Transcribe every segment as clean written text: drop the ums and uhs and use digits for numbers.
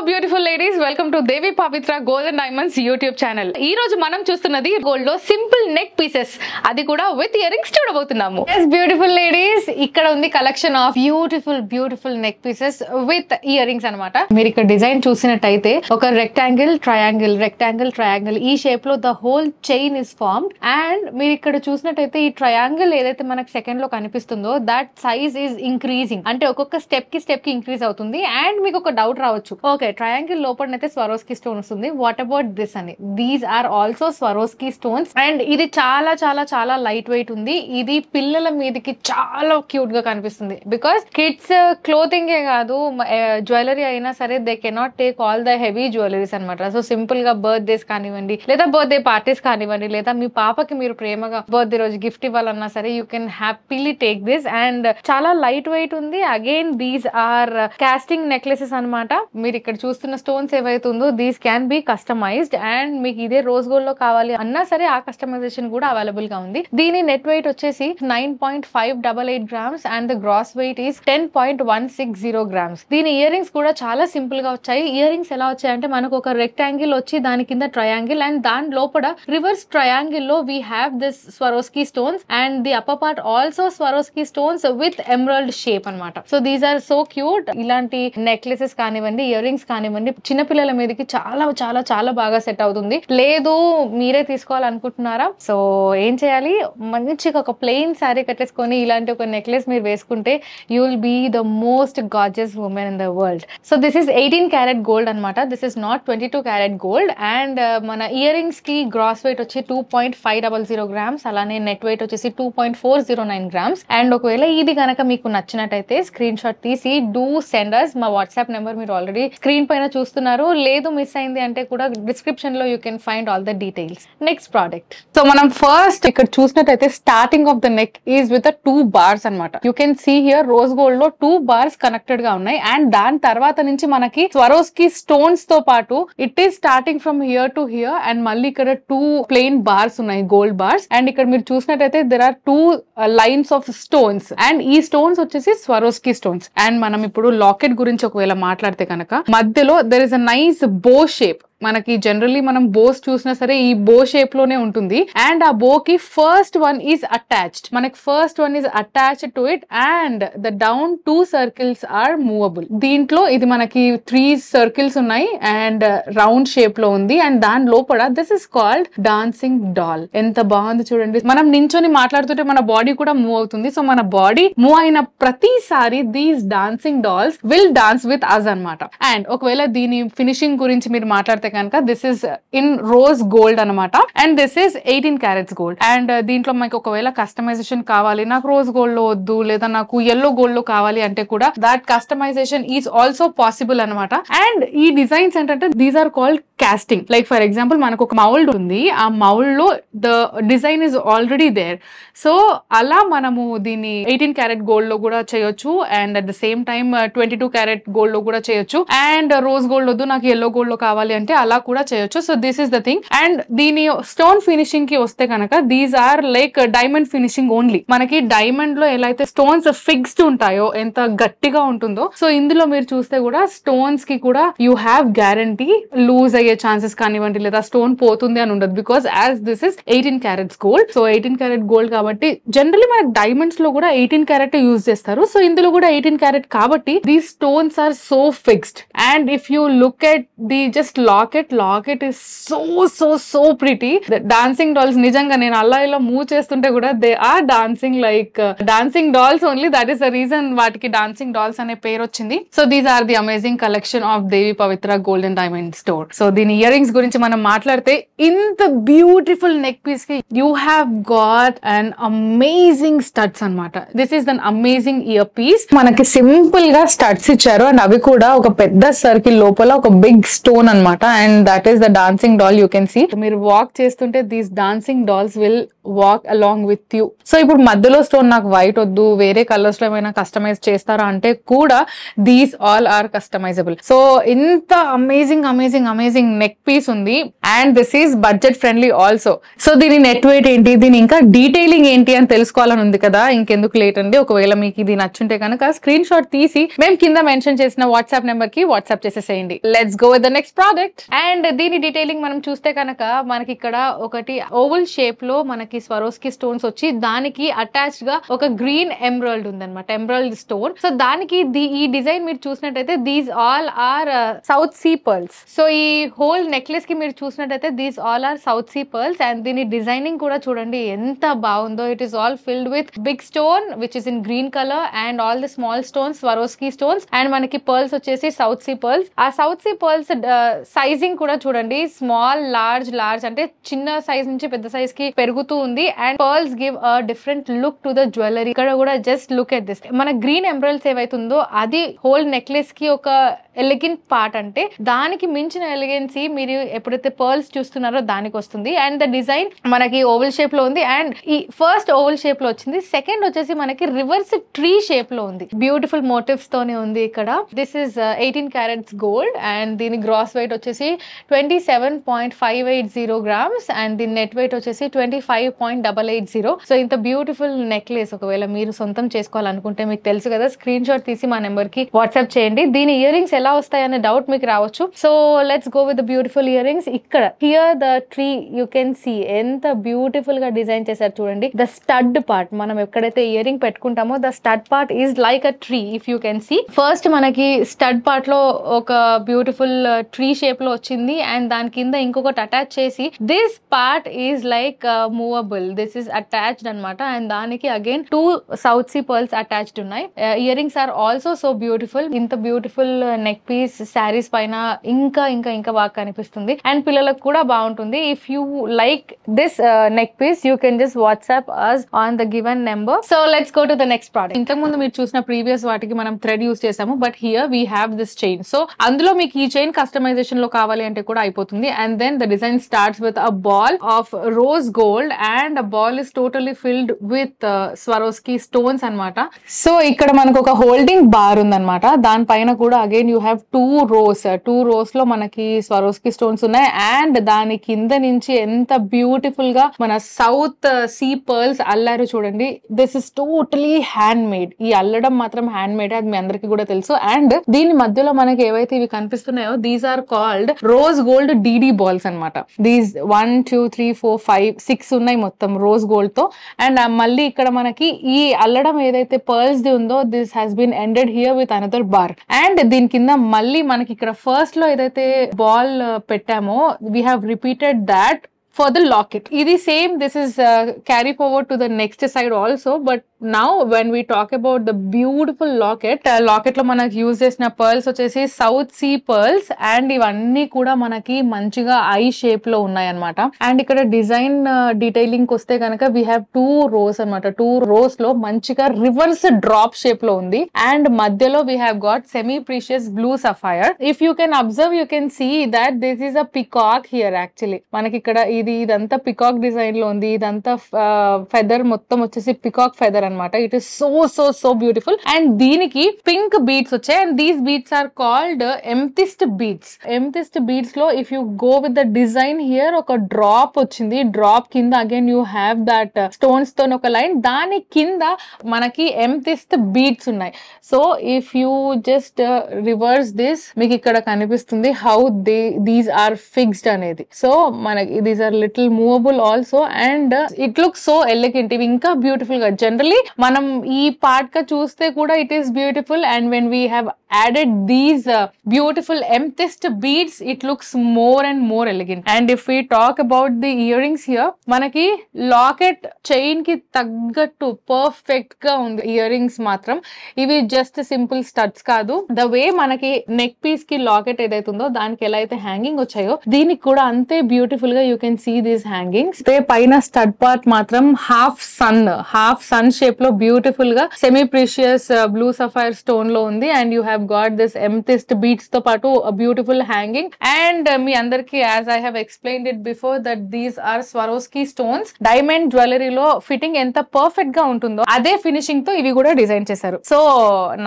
Beautiful ladies, welcome to Devi Pavitra gold and diamonds YouTube channel. ఈ రోజు మనం చూస్తున్నది గోల్డ్ లో సింపుల్ నెక్ పీసెస్, అది కూడా విత్ ఇయర్ రింగ్స్ చూడబోతున్నాము. బ్యూటిఫుల్ లేడీస్, ఇక్కడ ఉంది collection of beautiful neck pieces with ear rings అనమాట. మీరు ఇక్కడ డిజైన్ చూసినట్టయితే ఒక రెక్టాంగిల్ ట్రయాంగిల్ ఈ షేప్ లో the whole chain is formed. And మీరు ఇక్కడ చూసినట్టయితే ఈ ట్రయాంగిల్ ఏదైతే మనకు సెకండ్ లో కనిపిస్తుందో దట్ సైజ్ ఈజ్ ఇంక్రీజింగ్, అంటే ఒక్కొక్క స్టెప్ కి ఇంక్రీజ్ అవుతుంది. అండ్ మీకు ఒక డౌట్ రావచ్చు, ఓకే ట్రయాంగిల్ లోపలనైతే స్వరోస్కీ స్టోన్ వస్తుంది, వాట్ అబౌట్ దిస్ అని. These are also Swarovski stones. And ఇది చాలా చాలా చాలా లైట్ వెయిట్ ఉంది. ఇది పిల్లల మీదకి చాలా క్యూట్ గా కనిపిస్తుంది. బికాస్ కిడ్స్ క్లోతింగ్ ఏ కాదు, జ్యువెలరీ అయినా సరే they cannot take all the heavy jewelleries అనమాట. సో సింపుల్ గా బర్త్డేస్ కానివ్వండి, లేదా బర్త్డే పార్టీస్ కానివ్వండి, లేదా మీ పాపకి మీరు ప్రేమగా బర్త్డే రోజు గిఫ్ట్ ఇవ్వాలన్నా సరే you can happily take this. And చాలా లైట్ వెయిట్ ఉంది. Again these are casting necklaces అనమాట. మీరు ఇక్కడ చూస్తున్న స్టోన్స్ ఏవైతుందో these can be customised. And మీకు ఇదే రోజ్ గోల్డ్ లో కావాలి అన్నా సరే ఆ కస్టమైజేషన్ కూడా అవైలబుల్ గా ఉంది. దీని నెట్ వెయిట్ వచ్చేసి 9.588 grams and the gross weight is 10.160 grams. దీని ఇయర్ రింగ్స్ కూడా చాలా సింపుల్ గా వచ్చాయి. ఇయర్ రింగ్స్ ఎలా వచ్చాయంటే మనకు ఒక రెక్టాంగిల్ వచ్చి దాని కింద ట్రయాంగిల్ అండ్ దాని లోపల రివర్స్ ట్రయాంగిల్ లో we have this Swarovski stones and the upper part also Swarovski stones with emerald shape అనమాట. So these are so cute. ఇలాంటి నెక్లెసెస్ కానివ్వండి, ఇయర్ రింగ్స్ కానివ్వండి, చిన్నపిల్లల మీదకి చాలా చాలా చాలా బాగా సెట్ అవుతుంది. లేదు మీరే తీసుకోవాలనుకుంటున్నారా, సో ఏం చేయాలి, మంచిగా ఒక ప్లెయిన్ శారీ కట్టేసుకొని ఇలాంటి ఒక నెక్లెస్ మీరు వేసుకుంటే you will be the most gorgeous women in the world. So this is 18 carat gold అనమాట. This is not 22 carat gold. And మన ఇయర్ రింగ్స్ కి గ్రాస్ వెయిట్ వచ్చి 2.500 గ్రామ్స్, అలానే నెట్ వెయిట్ వచ్చేసి 2.409 గ్రామ్స్. అండ్ ఒకవేళ ఇది కనుక మీకు నచ్చినట్టయితే స్క్రీన్ షాట్ తీసి డూ సెండ్ us. మా వాట్సాప్ నెంబర్ మీరు ఆల్రెడీ స్క్రీన్ పైన చూస్తున్నారు. లేదు మిస్ అయింది అంటే కూడా డిస్క్రిప్షన్ లో you can find all the details. Next product. So మనం ఫస్ట్ ఇక్కడ చూసినట్టయితే starting of the neck is with 2 bars అనమాట. You can see here rose gold లో 2 bars కనెక్టెడ్ గా ఉన్నాయి. అండ్ దాని తర్వాత నుంచి మనకి స్వరోస్కీ స్టోన్స్ తో పాటు it is starting from here to here and మళ్ళీ ఇక్కడ 2 ప్లెయిన్ బార్స్ ఉన్నాయి, గోల్డ్ బార్స్. అండ్ ఇక్కడ మీరు చూసినట్టయితే there are 2 lines of stones. And ఈ స్టోన్స్ వచ్చేసి స్వరోస్కీ స్టోన్స్. అండ్ మనం ఇప్పుడు లాకెట్ గురించి ఒకవేళ మాట్లాడితే కనుక మధ్యలో there is a nice bow shape. మనకి జనరల్లీ మనం బోస్ చూసినా సరే ఈ బో షేప్ లోనే ఉంటుంది. అండ్ ఆ బో కి ఫస్ట్ వన్ ఈజ్ అటాచ్డ్, మనకి first one is attached to it. And the down 2 circles are movable. దీంట్లో ఇది మనకి 3 సర్కిల్స్ ఉన్నాయి అండ్ రౌండ్ షేప్ లో ఉంది. అండ్ దాని లోపల this is called dancing doll. ఎంత బాగుంది చూడండి. మనం నించొని మాట్లాడుతుంటే మన బాడీ కూడా మూవ్ అవుతుంది. సో మన బాడీ మూవ్ అయిన ప్రతిసారి these dancing dolls will dance with us అనమాట. అండ్ ఒకవేళ దీని ఫినిషింగ్ గురించి మీరు మాట్లాడితే కనుక this is in rose gold అనమాట. And this is 18 carats gold. And దీంట్లో మనకి ఒకవేళ కస్టమైజేషన్ కావాలి, నాకు రోజ్ గోల్డ్ లో వద్దు లేదా నాకు ఎల్లో గోల్డ్ లో కావాలి అంటే కూడా that customization is also possible అనమాట. అండ్ ఈ డిజైన్స్ ఏంటంటే these are called casting. Like for example మనకు ఒక మౌల్డ్ ఉంది, ఆ మౌల్డ్ లో the design is already there. So అలా మనము దీన్ని 18 క్యారెట్ గోల్డ్ లో కూడా చేయొచ్చు. And at the same time 22 carat gold లో కూడా చేయొచ్చు. అండ్ రోజ్ గోల్డ్ వద్దు నాకు ఎల్లో గోల్డ్ లో కావాలి అంటే అలా కూడా చేయొచ్చు. So this is the thing. And దీని స్టోన్ ఫినిషింగ్ కి వస్తే కనుక these are like diamond finishing only. మనకి డైమండ్ లో ఎలా అయితే స్టోన్స్ ఫిక్స్డ్ ఉంటాయో, ఎంత గట్టిగా ఉంటుందో, సో ఇందులో మీరు చూస్తే కూడా స్టోన్స్ కి కూడా యూ హ్యావ్ గ్యారంటీ లూజ్ అయ్యే ఛాన్సెస్ కానివ్వండి లేదా స్టోన్ పోతుంది అని ఉండదు. Because as this is 18 carats gold. So 18 carat gold కాబట్టి జనరల్లీ మనకి డైమండ్స్ లో కూడా 18 క్యారెట్ యూజ్ చేస్తారు. సో ఇందులో కూడా 18 క్యారెట్ కాబట్టి these stones are so fixed. And if you look at the just locket is so pretty. Dancing dolls నిజంగా నేను అలా ఇలా మూవ్ చేస్తుంటే కూడా they are dancing like dancing dolls only. That is the reason వాటికి dancing dolls అనే పేరు వచ్చింది. So these are the amazing collection of Devi Pavitra gold and diamond store. So దీని ఇయర్ రింగ్స్ గురించి మనం మాట్లాడితే ఇంత బ్యూటిఫుల్ నెక్ పీస్ కి you have got and amazing studs అనమాట. This is an amazing ear piece. మనకి సింపుల్ గా స్టడ్స్ ఇచ్చారు అండ్ అవి కూడా ఒక పెద్ద సర్కిల్ లోపల ఒక బిగ్ స్టోన్ అనమాట. And that is the dancing doll. You can see మీరు వాక్ చేస్తుంటే these dancing dolls will walk along with you. So ఇప్పుడు మధ్యలో స్టోన్ నాకు వైట్ వద్దు, వేరే కలర్స్ లో ఏమైనా కస్టమైజ్ చేస్తారా అంటే కూడా these all are customisable. So ఇంత amazing amazing amazing neck piece ఉంది and this is budget friendly also. So దీని నెట్ వెయిట్ ఏంటి, దీని ఇంకా డీటెయిలింగ్ ఏంటి అని తెలుసుకోవాలని ఉంది కదా, ఇంకెందుకు లేట్ అండి. ఒకవేళ మీకు ఇది నచ్చుంటే కనుక స్క్రీన్ షాట్ తీసి మేము కింద మెన్షన్ చేసిన వాట్సాప్ నెంబర్ కి వాట్సాప్ చేసేసేయండి. Let's go with the next product. And దీని డీటెయిలింగ్ మనం చూస్తే కనుక మనకి ఇక్కడ ఒకటి ఓవల్ షేప్ లో మనకి స్వరోస్కి స్టోన్స్ వచ్చి దానికి అటాచ్డ్ గా ఒక గ్రీన్ ఎమరాల్డ్ ఉందన్నమాట, ఎమరాల్డ్ స్టోన్. సో దానికి ఈ డిజైన్ మీరు చూసినట్టయితే these all are south see pearls. So ఈ హోల్ నెక్లెస్ కి మీరు చూసినట్టయితే these all are south see pearls. And దీని డిజైనింగ్ కూడా చూడండి ఎంత బాగుందో. It is all filled with big stone which is in green colour and all the small stones Swarovski stones. And మనకి పర్ల్స్ వచ్చేసి సౌత్ సీ పర్ల్స్. ఆ south sea pearls sizing కూడా చూడండి, స్మాల్ లార్జ్ లార్జ్ అంటే చిన్న size నుంచి పెద్ద size కి పెరుగుతూ ఉంది. And pearls give a different look to the jewellery. ఇక్కడ కూడా జస్ట్ లుక్ ఎట్ దిస్, మన గ్రీన్ ఎమరాల్డ్స్ ఏవైతుందో అది హోల్ నెక్లెస్ కి ఒక ఎలిగెంట్ పార్ట్, అంటే దానికి మించిన ఎలిగెన్సీ మీరు ఎప్పుడైతే పర్ల్స్ చూస్తున్నారో దానికి వస్తుంది. అండ్ ద డిజైన్ మనకి ఓవల్ షేప్ లో ఉంది. అండ్ ఈ ఫస్ట్ ఓవల్ షేప్ లో వచ్చింది, సెకండ్ వచ్చేసి మనకి రివర్స్ ట్రీ షేప్ లో ఉంది. బ్యూటిఫుల్ మోటివ్స్ తోనే ఉంది ఇక్కడ. This is 18 carats gold and దీని గ్రాస్ వెయిట్ వచ్చేసి 27.580 గ్రామ్స్ అండ్ దీని నెట్ వెయిట్ వచ్చేసి 25.880. సో ఇంత బ్యూటిఫుల్ నెక్లెస్ ఒకవేళ మీరు సొంతం చేసుకోవాలనుకుంటే మీకు తెలుసు కదా, స్క్రీన్ షాట్ తీసి మా నెంబర్ కి వాట్సాప్ చేయండి. దీని ఇయర్ రింగ్స్ ఎలా వస్తాయనే డౌట్ మీకు రావచ్చు. So let's go with the beautiful earrings. ఇక్కడ here the tree you can see ఎంత బ్యూటిఫుల్ గా డిజైన్ చేశారు చూడండి. ద స్టడ్ పార్ట్, మనం ఎక్కడైతే ఇయర్ రింగ్ పెట్టుకుంటామో the stud part is like a tree. If you can see first మనకి stud part లో ఒక బ్యూటిఫుల్ ట్రీ షేప్ లో వచ్చింది అండ్ దాని కింద ఇంకొకటి అటాచ్ చేసి this part is like movable. This is attached అనమాట. అండ్ దానికి again 2 South see pearls attached ఉన్నాయి. Earrings are also so beautiful. ఇంత బ్యూటిఫుల్ నెక్ పీస్ శారీస్ పైన ఇంకా ఇంకా ఇంకా బాగా కనిపిస్తుంది అండ్ పిల్లలకు కూడా బాగుంటుంది. If you like this neck piece you can just WhatsApp us on the given number. So let's go to the next product. ఇంతకు ముందు మీరు చూసిన ప్రీవియస్ వాటికి మనం థ్రెడ్ యూస్ చేసాము, but here we have this chain. So అందులో మీకు ఈ చైన్ కస్టమైజేషన్ లో కావాలి అంటే కూడా అయిపోతుంది. And then the design starts with a ball of rose gold and a ball is totally filled with Swarovski stones అన్నమాట. సో ఇక్కడ మనకు ఒక హోల్డింగ్ బార్ ఉందన్నమాట. దానిపైన కూడా అగైన్ యూ హ్యావ్ 2 రోస్ లో మనకి స్వరోస్కి స్టోన్స్ ఉన్నాయి. అండ్ దాని కింద నుంచి ఎంత బ్యూటిఫుల్ గా మన సౌత్ సీ పర్ల్స్ అల్లారు చూడండి. This is totally hand made. ఈ అల్లడం మాత్రం హ్యాండ్ మేడ్, అది మీ అందరికి కూడా తెలుసు. అండ్ దీని మధ్యలో మనకి ఏవైతే ఇవి కనిపిస్తున్నాయో these are called rose gold DD balls అనమాట. దీస్ 1 2 3 4 5 6 ఉన్నాయి మొత్తం రోజ్ గోల్డ్ తో. అండ్ మళ్ళీ ఇక్కడ మనకి ఈ అల్లడం ఏదైతే పర్ల్స్ ది ఉందో this has been ended here with another bar. And దీని కింద మళ్ళీ మనకి ఇక్కడ ఫస్ట్ లో ఏదైతే బాల్ పెట్టామో we have repeated that for the locket. Idi same, this is carry forward to the next side also, but now when we talk about the beautiful locket, locket lo manaku use chesina pearls vachesi south sea pearls and ivanni kuda manaki manchiga eye shape lo unnai anamata. And ikkada design detailing koste ganaka we have 2 rows anamata. 2 rows lo manchiga reverse drop shape lo undi and madhyalo we have got semi precious blue sapphire. If you can observe, you can see that this is a peacock here actually. manaki ikkada ఇదంతా peacock design లో ఉంది. ఇదంతా feather మొత్తం వచ్చేసి peacock feather అనమాట. It is so so so beautiful. And దీనికి pink beads వచ్చాయి. And these beads are called amethyst beads. Amethyst beads లో if you go with the design here ఒక డ్రాప్ వచ్చింది. డ్రాప్ కింద again you have that stones తో ఒక line, దాని కింద మనకి ఎమ్తిస్ట్ బీడ్స్ ఉన్నాయి. So if you just reverse this మీకు ఇక్కడ కనిపిస్తుంది హౌ దీస్ ఆర్ ఫిక్స్డ్ అనేది. సో మనకి these are little movable also and it look so elegant. ఇవి ఇంకా బ్యూటిఫుల్ గా జనరలీ మనం ఈ పార్ట్ గా చూస్తే కూడా it is beautiful. And when we have added these beautiful amethyst beads, it looks more and more elegant. And if we talk about the earrings here, manaki locket chain ki taggattu perfect ga undi earrings matram. Ivi just simple studs kaadu. The way manaki neck piece ki locket edaitundo daniki ela aithe hanging vachayo deeniki kuda ante beautiful ga you can see these hangings. They paina stud part matram half sun shape shape లో beautiful గా semi precious blue sapphire stone లో ఉంది. And you have got this amethyst beads తో పాటు beautiful hanging. And మీ అందరికి as I have explained it before that these are Swarovski stones. Diamond జ్యువెలరీలో fitting ఎంత పర్ఫెక్ట్ గా ఉంటుందో అదే ఫినిషింగ్ తో ఇవి కూడా డిజైన్ చేశారు. సో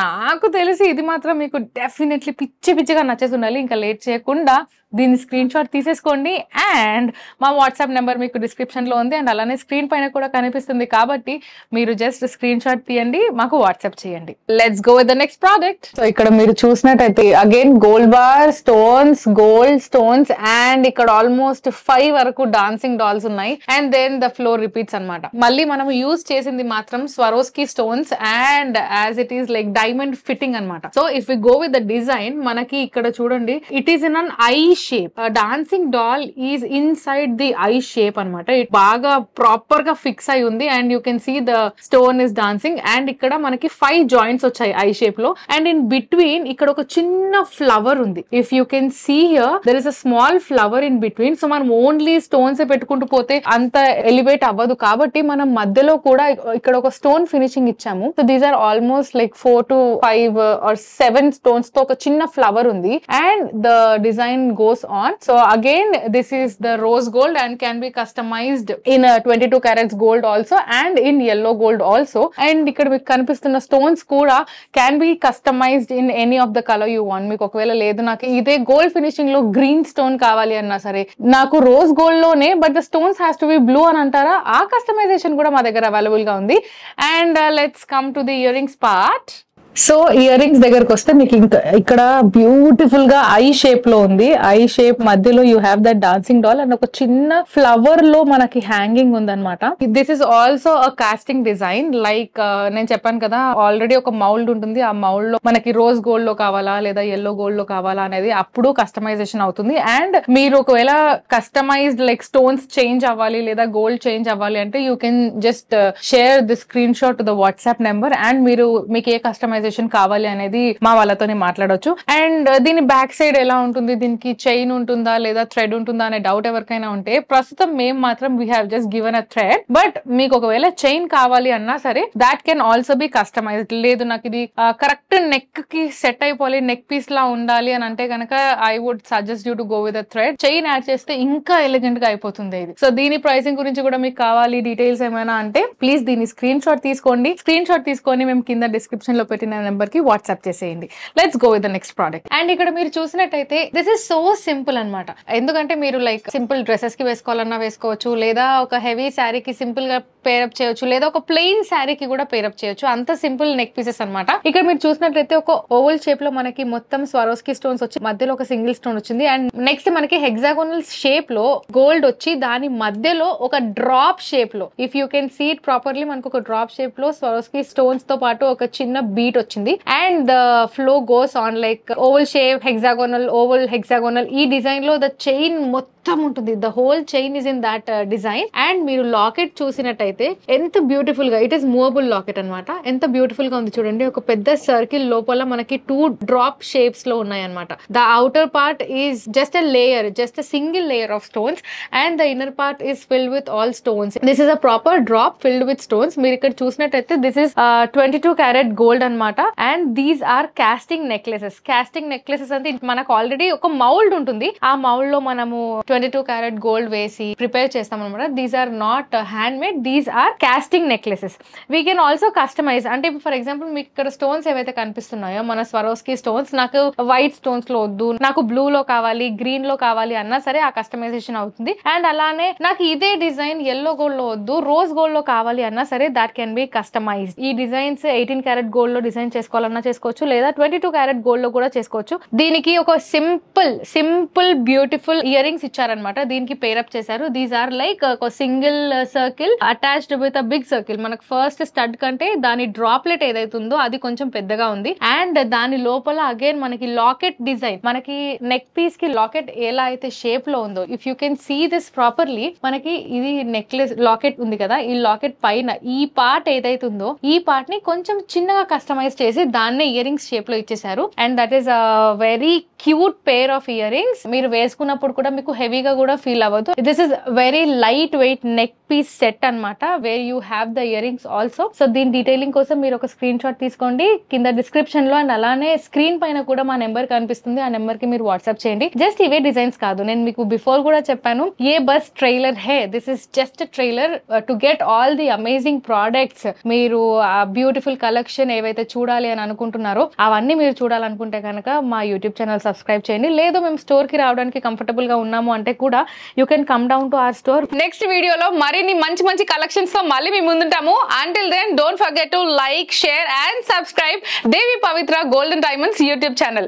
నాకు తెలిసి ఇది మాత్రం మీకు డెఫినెట్లీ పిచ్చిగా నచ్చేసి ఉండాలి. ఇంకా లేట్ చేయకుండా దీని స్క్రీన్ షాట్ తీసేసుకోండి. అండ్ మా వాట్సాప్ నెంబర్ మీకు డిస్క్రిప్షన్ లో ఉంది. అండ్ అలానే స్క్రీన్ పైన కూడా కనిపిస్తుంది కాబట్టి మీరు జస్ట్ స్క్రీన్ షాట్ తీయండి, మాకు వాట్సాప్ చేయండి. Let's go with the next product. So ఇక్కడ మీరు చూసినట్టయితే again gold bar stones, gold stones, and ఇక్కడ ఆల్మోస్ట్ 5 వరకు డాన్సింగ్ డాల్స్ ఉన్నాయి. And then the flower repeats అనమాట. మళ్ళీ మనం యూజ్ చేసింది మాత్రం Swarovski stones and as it is like diamond fitting అనమాట. So if we go with the design, మనకి ఇక్కడ చూడండి it is in an eye shape. Dancing doll is inside the I shape అనమాట. ఇట్ బాగా proper గా fix అయి ఉంది. And you can see the stone is dancing. And ఇక్కడ మనకి 5 జాయింట్స్ వచ్చాయి ఐ షేప్ లో. అండ్ ఇన్ బిట్వీన్ ఇక్కడ ఒక చిన్న ఫ్లవర్ ఉంది. If you can see here there is a small flower in between. So మనం ఓన్లీ స్టోన్స్ పెట్టుకుంటూ పోతే అంత ఎలివేట్ అవ్వదు కాబట్టి మనం మధ్యలో కూడా ఇక్కడ ఒక స్టోన్ ఫినిషింగ్ ఇచ్చాము. So these are almost like 4 to 5 or 7 stones తో ఒక చిన్న ఫ్లవర్ ఉంది. And the design goes on. So again this is the rose gold and can be customized in 22 carats gold also and in yellow gold also. And ఇక్కడ మీకు కనిపిస్తున్న stones కూడా can be customized in any of the colour you want. మీకు ఒకవేళ లేదు నాకు ఇదే gold finishing లో గ్రీన్ స్టోన్ కావాలి అన్నా సరే, నాకు రోజ్ గోల్డ్ లోనే but the stones has to be blue అని అంటారా, ఆ కస్టమైజేషన్ కూడా మా దగ్గర అవైలబుల్ గా ఉంది. And let's come to the ear rings part. So ear rings దగ్గరకు వస్తే మీకు ఇంకా ఇక్కడ బ్యూటిఫుల్ గా ఐ షేప్ లో ఉంది. ఐ షేప్ మధ్యలో you have that dancing doll and ఒక చిన్న ఫ్లవర్ లో మనకి హ్యాంగింగ్ ఉందన్నమాట. This is also a casting design. Like నేను చెప్పాను కదా ఆల్రెడీ ఒక మౌల్డ్ ఉంటుంది. ఆ మౌల్డ్ లో మనకి రోజ్ గోల్డ్ లో కావాలా లేదా yellow గోల్డ్ లో కావాలా అనేది అప్పుడు కస్టమైజేషన్ అవుతుంది. అండ్ మీరు ఒకవేళ కస్టమైజ్డ్ లైక్ స్టోన్స్ చేంజ్ అవ్వాలి లేదా గోల్డ్ చేంజ్ అవ్వాలి అంటే you can just share the screen shot to the WhatsApp number. And మీకు ఏ కస్టమైజేషన్ కావాలి అనేది మా వాళ్ళతోనే మాట్లాడొచ్చు. అండ్ దీని బ్యాక్ సైడ్ ఎలా ఉంటుంది, దీనికి చైన్ ఉంటుందా లేదా థ్రెడ్ ఉంటుందా అనే డౌట్ ఎవరికైనా ఉంటే, ప్రస్తుతం మేము మాత్రం we have just given a thread. But మీకు ఒకవేళ చైన్ కావాలి అన్నా సరే that can also be customized. లేదు నాకు ఇది కరెక్ట్ నెక్ కి సెట్ అయిపోవాలి, నెక్ పీస్ లా ఉండాలి అని అంటే కనుక I would suggest you to go with a thread. Chain add చేస్తే ఇంకా ఎలిగెంట్ గా అయిపోతుంది ఇది. సో దీని ప్రైసింగ్ గురించి కూడా మీకు కావాలి డీటెయిల్స్ ఏమైనా అంటే ప్లీజ్ దీని స్క్రీన్ షాట్ తీసుకోండి. స్క్రీన్ షాట్ తీసుకొని మేము కింద డిస్క్రిప్షన్ లో పెట్టిన నెంబర్ కి వాట్సాప్ చేసేయండి. Let's go with the next product. And ఇక్కడ మీరు చూసినట్టయితే దిస్ ఇస్ సో సింపుల్ అనమాట. ఎందుకంటే మీరు లైక్ సింపుల్ డ్రెస్సెస్ కి వేసుకోవాలన్నా వేసుకోవచ్చు, లేదా ఒక హెవీ శారీకి సింపుల్ గా పేరప్ చేయొచ్చు, లేదా ఒక ప్లెయిన్ శారీకి కూడా పేరప్ చేయొచ్చు. అంత సింపుల్ నెక్ పీసెస్ అనమాట. ఇక్కడ మీరు చూసినట్లయితే ఒక ఓవల్ షేప్ లో మనకి మొత్తం స్వరోస్కీ స్టోన్స్ వచ్చి మధ్యలో ఒక సింగిల్ స్టోన్ వచ్చింది. అండ్ నెక్స్ట్ మనకి హెగ్జాగోనల్ షేప్ లో గోల్డ్ వచ్చి దాని మధ్యలో ఒక డ్రాప్ షేప్ లో, if you can see it properly, మనకు ఒక డ్రాప్ షేప్ లో స్వరోస్కీ స్టోన్స్ తో పాటు ఒక చిన్న బీట్ వచ్చింది. And the flow goes on like oval shape, hexagonal, oval, hexagonal. ఈ డిజైన్ లో ద చైన్ మొత్తం ఉంటుంది. The whole chain is in that design. And మీరు లాకెట్ చూసినట్టయితే ఎంత బ్యూటిఫుల్ గా, ఇట్ ఈస్ మూవబుల్ లాకెట్ అనమాట. ఎంత బ్యూటిఫుల్ గా ఉంది చూడండి. ఒక పెద్ద సర్కిల్ లోపల మనకి 2 డ్రాప్ షేప్స్ లో ఉన్నాయి అనమాట. The outer part is just a layer, just a single layer of stones. And the inner part is filled with all stones. This is a proper drop filled with stones. మీరు ఇక్కడ చూసినట్టయితే this is 22 carat gold అనమాట. And these are casting necklaces. Casting necklaces అంటే మనకు already ఒక mould ఉంటుంది. ఆ mould లో మనము 22 carat గోల్డ్ వేసి ప్రిపేర్ చేస్తాం అనమాట. These are not handmade, these are casting necklaces. We can also customize. అంటే ఫర్ ఎగ్జాంపుల్ మీకు ఇక్కడ స్టోన్స్ ఏవైతే కనిపిస్తున్నాయో మన స్వరోస్కీ స్టోన్స్, నాకు వైట్ స్టోన్స్ లో వద్దు, నాకు బ్లూ లో కావాలి, గ్రీన్ లో కావాలి అన్నా సరే ఆ కస్టమైజేషన్ అవుతుంది. అండ్ అలానే నాకు ఇదే డిజైన్ yellow గోల్డ్ లో వద్దు, రోజ్ గోల్డ్ లో కావాలి అన్నా సరే దాట్ కెన్ బి కస్టమైజ్డ్. ఈ డిజైన్స్ 18 carat గోల్డ్ లో డిజైన్ చేసుకోవాలన్నా చేసుకోవచ్చు, లేదా 22 carat గోల్డ్ లో కూడా చేసుకోవచ్చు. దీనికి ఒక సింపుల్ బ్యూటిఫుల్ ఇయర్ రింగ్స్ ఇచ్చారనమాట. దీనికి పేరప్ చేశారు. దీస్ ఆర్ లైక్ ఒక single circle attached with a big circle. మనకు ఫస్ట్ స్టడ్ కంటే దాని డ్రాప్లెట్ ఏదైతే ఉందో అది కొంచెం పెద్దగా ఉంది. అండ్ దాని లోపల అగైన్ మనకి లాకెట్ డిజైన్, మనకి నెక్ పీస్ కి లాకెట్ ఎలా అయితే షేప్ లో ఉందో, if you can see this properly, మనకి ఇది నెక్లెస్ లాకెట్ ఉంది కదా, ఈ లాకెట్ పైన ఈ పార్ట్ ఏదైతే ఉందో ఈ పార్ట్ ని కొంచెం చిన్నగా కస్టమైజ్ చేసి దాన్నే ఇయర్ రింగ్స్ షేప్ లో ఇచ్చేసారు. And that is very cute pair of earrings. మీరు వేసుకున్నప్పుడు కూడా మీకు హెవీగా కూడా ఫీల్ అవ్వదు. This is very light weight neck piece set అన్నమాట, where you have the earrings also. So దీని డీటెయిలింగ్ కోసం మీరు ఒక స్క్రీన్ షాట్ తీసుకోండి కింద డిస్క్రిప్షన్ లో, అండ్ అలానే స్క్రీన్ పైన కూడా మా నెంబర్ కనిపిస్తుంది, ఆ నెంబర్ కి మీరు వాట్సాప్ చేయండి. జస్ట్ ఇవే డిజైన్స్ కాదు, నేను మీకు బిఫోర్ కూడా చెప్పాను, ఏ బస్ ట్రైలర్ హే, this is just trailer to get all the amazing products. మీరు ఆ బ్యూటిఫుల్ కలెక్షన్ ఏవైతే చూడాలి అని అనుకుంటున్నారో అవన్నీ మీరు చూడాలనుకుంటే కనుక మా యూట్యూబ్ ఛానల్ సబ్స్క్రైబ్ చేయండి. లేదు మేము స్టోర్ కి రావడానికి కంఫర్టబుల్ గా ఉన్నాము అంటే కూడా you can come down to our store. Next వీడియోలో మరిన్ని మంచి మంచి కలెక్షన్స్ తో మళ్ళీ మీ ముందుంటాము. Until then don't forget to like, share and subscribe Devi Pavitra golden diamonds YouTube channel.